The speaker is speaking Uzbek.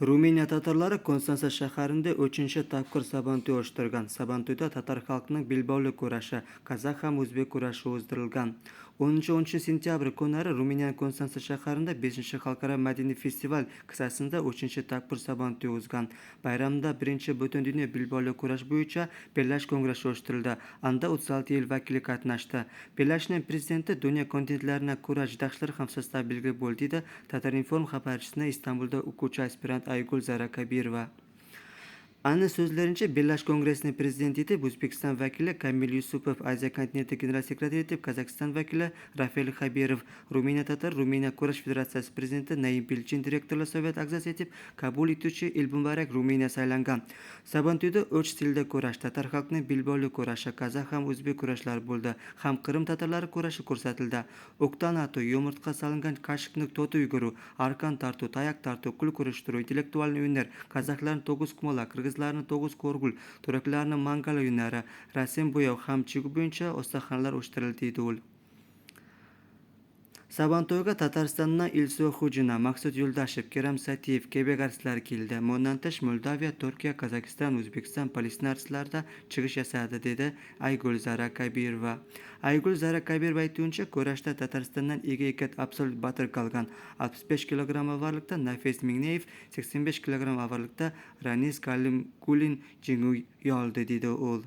Ruminiya tatarlari Konstansa shaharida 3-tapqir Sabantuy uyushtirgan. Sabantuyda tatar xalqining belbog'li kurashi, kazak ham o'zbek kurashi o'zdirilgan. 10-13 sentyabr kunlari Ruminiyaning Konstansa shaharida 5-xalqaro madaniy festival qissasida 3-tapqir Sabantuy o'zgan. Bayramda 1-Butundunyo belbog'li kurash bo'yicha Bellash kongressi uyushtirildi. Anda 36 yil vakili qatnashdi. Bellashning prezidenti dunyo kontinentlarini kurash yetakchilari ham sostavda belgili bo'ldi deydi Tatarinform xabarchisida Istanbulda o'quvchi aspirant Aygul Zarakabirova. Ana so'zlarincha Bellash kongressining prezidenti etib O'zbekiston vakili Kamil Yusupov, Aziya kontinenti general sekretari etib Qozog'iston vakili Rafael Xabirov, Ruminiya kurash federatsiyasi prezidenti Naim Pilchin direktorlar sovet a'zosi etib qabul etuvchi Ilmubarak Ruminiya saylangan. Sabantuyda 3 stilda kurash, tatar xalqining belbog'li kurashi, kazak ham o'zbek kurashlari bo'ldi. Ham Qrim tatarlari kurashi ko'rsatildi. O'qdan atu, yumurtqa solingan qashiqni to'ti yuguruv, arqon tortuv, tayoq tortuv, qul kurashtiruv, intellektual o'yinlar, kazaklarning to'g'uz kumola, qirg'izlarni to'g'uz ko'rgul, turklarni mangala o'yinlari, rasm bo'yov ham chig'i bo'yicha ostaxonalar uyushtirildi deydi u. Sabantoyga Tataristondan Ilso Xujina, Maqsud Yo'ldashev, Kerem Satiyev, Quebec artistlari keldi. Bundan tashqari Moldaviya, Turkiya, Qozog'iston, O'zbekiston, Palestina artistlarida chiqish yasadi dedi Aygul Zarakabirova. Aygul Zarakabirova aytgancha, kurashda Tataristondan ega absolyut batır qolgan. 65 kg og'irlikda Nafis Mingneyev, 85 kg og'irlikda Ranis Kalimkulin jengga oldi dedi u.